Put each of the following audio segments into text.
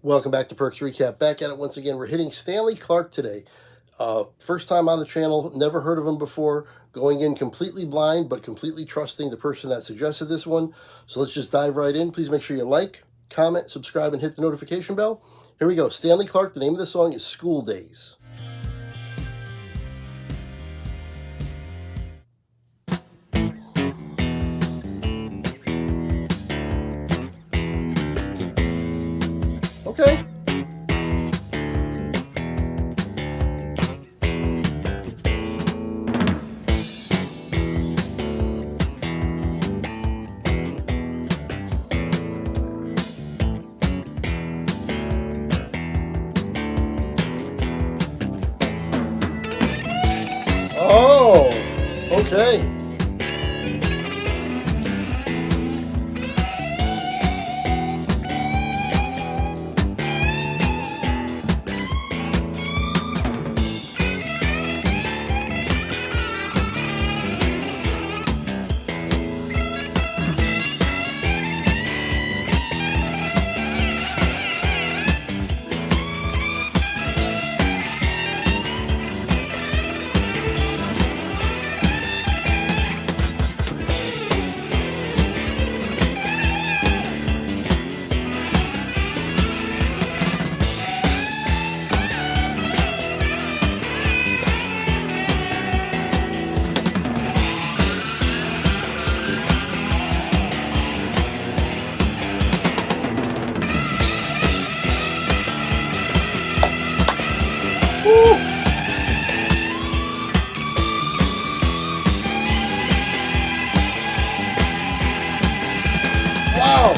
Welcome back to Perks Recap. Back at it once again. We're hitting Stanley Clarke today. First time on the channel, never heard of him before. Going in completely blind, but completely trusting the person that suggested this one. So let's just dive right in. Please make sure you like, comment, subscribe, and hit the notification bell. Here we go. Stanley Clarke. The name of the song is School Days. Okay. Oh, okay. Wow.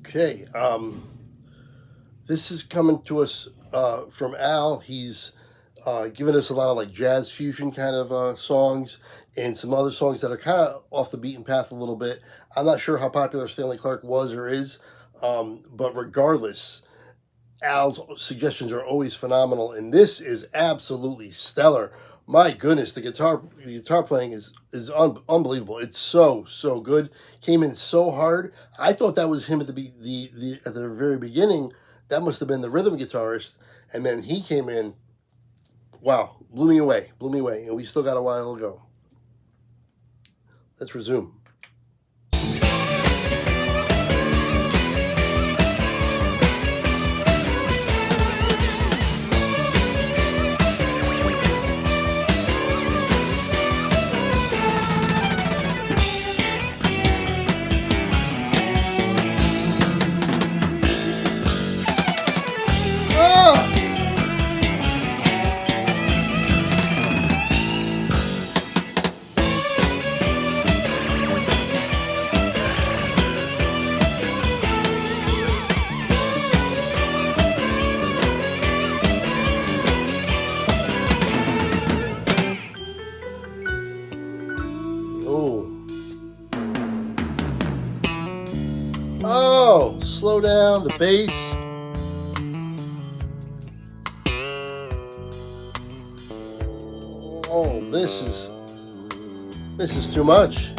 Okay. This is coming to us from Al. He's given us a lot of like jazz fusion kind of songs and some other songs that are kind of off the beaten path a little bit. I'm not sure how popular Stanley Clarke was or is, but regardless, Al's suggestions are always phenomenal, and this is absolutely stellar. My goodness, the guitar playing is unbelievable. It's so good. Came in so hard. I thought that was him at the very beginning. That must have been the rhythm guitarist, and then he came in. Wow, blew me away, and we still got a while to go. Let's resume. Oh, slow down the bass. Oh, this is too much.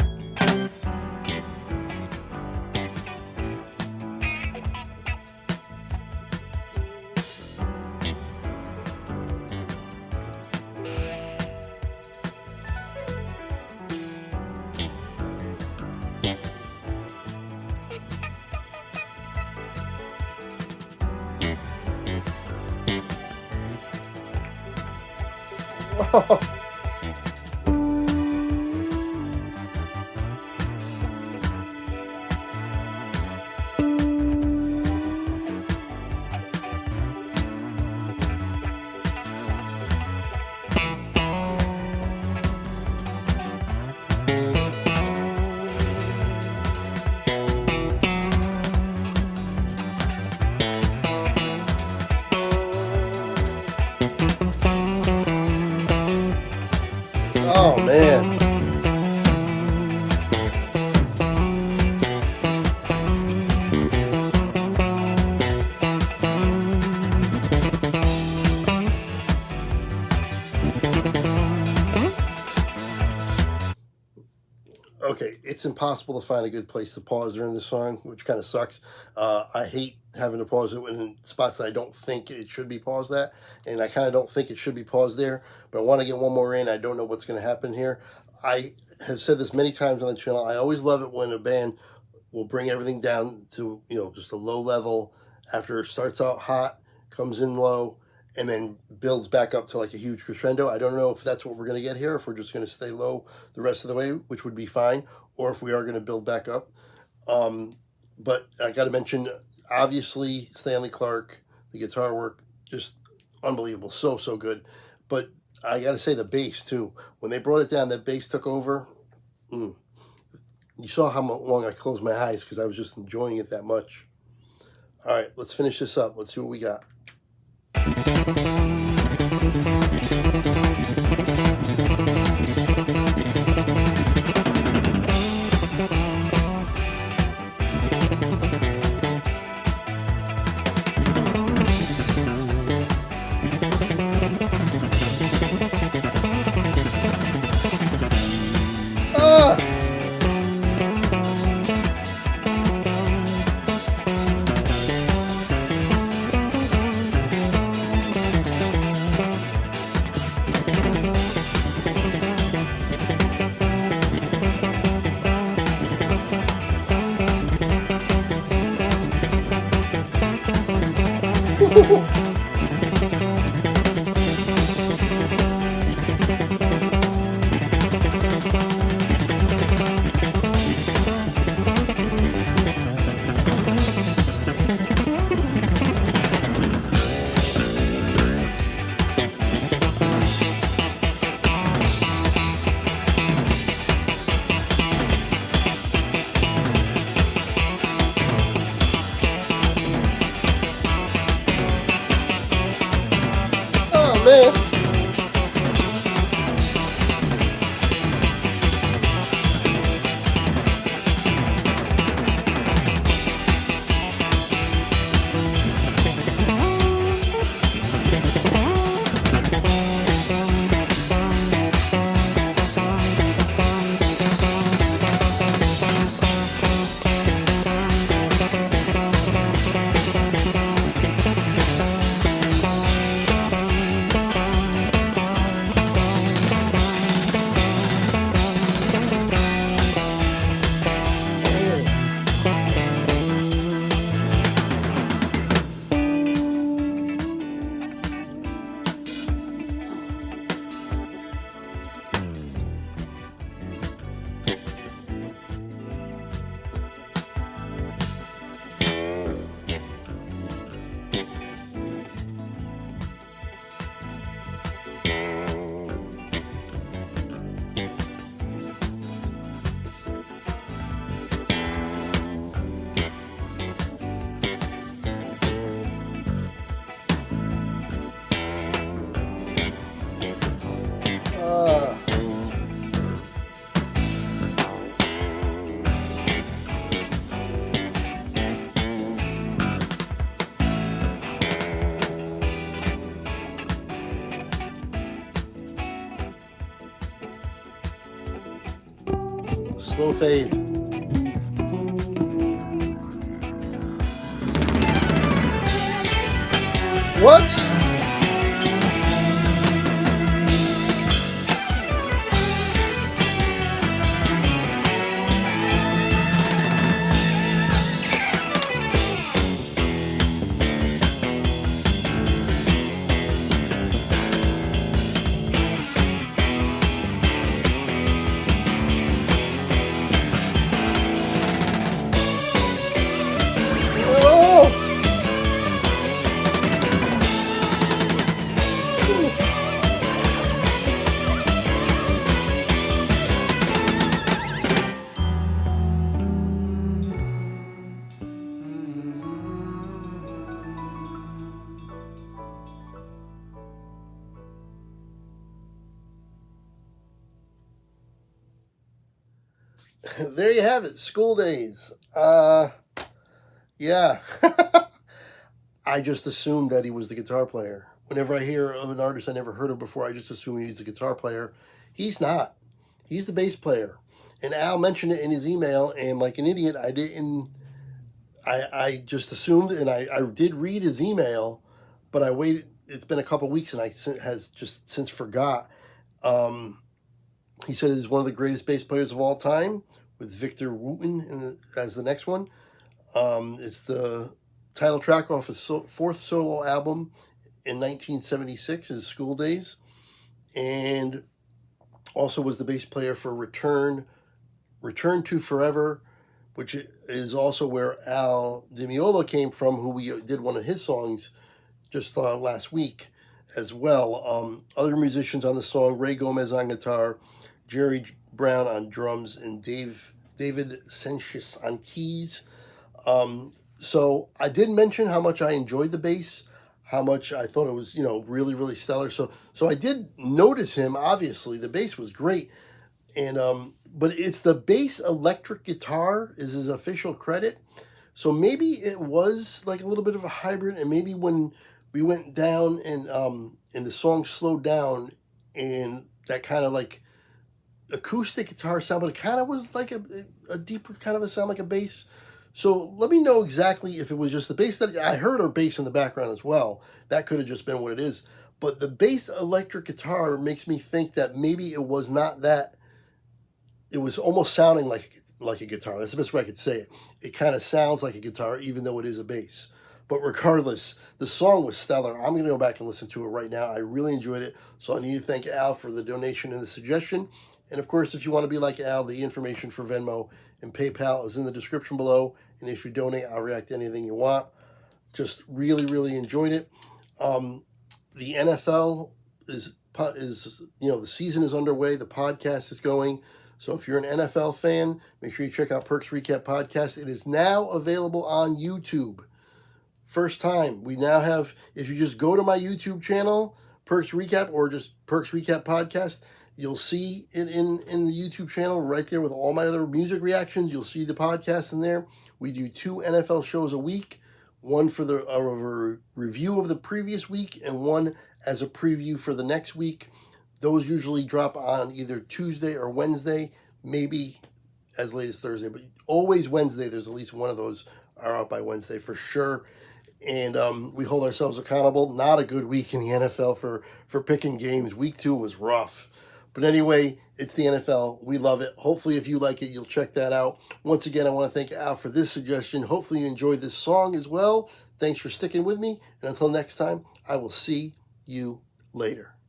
Okay, it's impossible to find a good place to pause during this song, which kind of sucks. I hate having to pause it in spots that I don't think it should be paused at, and I kind of don't think it should be paused there, but I want to get one more in. I don't know what's going to happen here. I have said this many times on the channel. I always love it when a band will bring everything down to, just a low level after it starts out hot, comes in low, and then builds back up to like a huge crescendo. I don't know if that's what we're going to get here, if we're just going to stay low the rest of the way, which would be fine, or if we are going to build back up. But I got to mention, obviously, Stanley Clarke, the guitar work, just unbelievable. So, so good. But I got to say the bass, too. When they brought it down, that bass took over. You saw how long I closed my eyes because I was just enjoying it that much. All right, let's finish this up. Let's see what we got. Man. Slow fade. What? There you have it. School days. Yeah. I just assumed that he was the guitar player. Whenever I hear of an artist I never heard of before, I just assume he's the guitar player. He's not. He's the bass player. And Al mentioned it in his email, and like an idiot, I didn't. I just assumed, and I did read his email, but I waited. It's been a couple weeks, and I has just since forgot. Um, he said he's one of the greatest bass players of all time, with Victor Wooten as the next one. It's the title track off his fourth solo album in 1976, his School Days, and also was the bass player for Return to Forever, which is also where Al Di Meola came from, who we did one of his songs just last week as well. Other musicians on the song: Ray Gomez on guitar, Jerry Brown on drums, and David Senchis on keys. So I did mention how much I enjoyed the bass, how much I thought it was, really, really stellar. So I did notice him. Obviously, the bass was great, and but it's the bass electric guitar is his official credit. So maybe it was like a little bit of a hybrid, and maybe when we went down and the song slowed down, and that kind of like acoustic guitar sound, but it kind of was like a deeper kind of a sound, like a bass. So let me know exactly if it was just the bass that I heard, or bass in the background as well. That could have just been what it is. But the bass electric guitar makes me think that maybe it was not that. It was almost sounding like a guitar. That's the best way I could say it. It kind of sounds like a guitar, even though it is a bass. But regardless, the song was stellar. I'm going to go back and listen to it right now. I really enjoyed it. So I need to thank Al for the donation and the suggestion. And of course, if you want to be like Al, the information for Venmo and PayPal is in the description below. And if you donate, I'll react to anything you want. Just really, really enjoyed it. The NFL is the season is underway. The podcast is going. So if you're an NFL fan, make sure you check out Perks Recap Podcast. It is now available on YouTube. First time. We now have, if you just go to my YouTube channel, Perks Recap, or just Perks Recap Podcast, you'll see it in the YouTube channel right there with all my other music reactions. You'll see the podcast in there. We do 2 NFL shows a week, one for a review of the previous week and one as a preview for the next week. Those usually drop on either Tuesday or Wednesday, maybe as late as Thursday, but always Wednesday. There's at least one of those are out by Wednesday for sure. And we hold ourselves accountable. Not a good week in the NFL for picking games. Week 2 was rough. But anyway, it's the NFL. We love it. Hopefully, if you like it, you'll check that out. Once again, I want to thank Al for this suggestion. Hopefully, you enjoyed this song as well. Thanks for sticking with me. And until next time, I will see you later.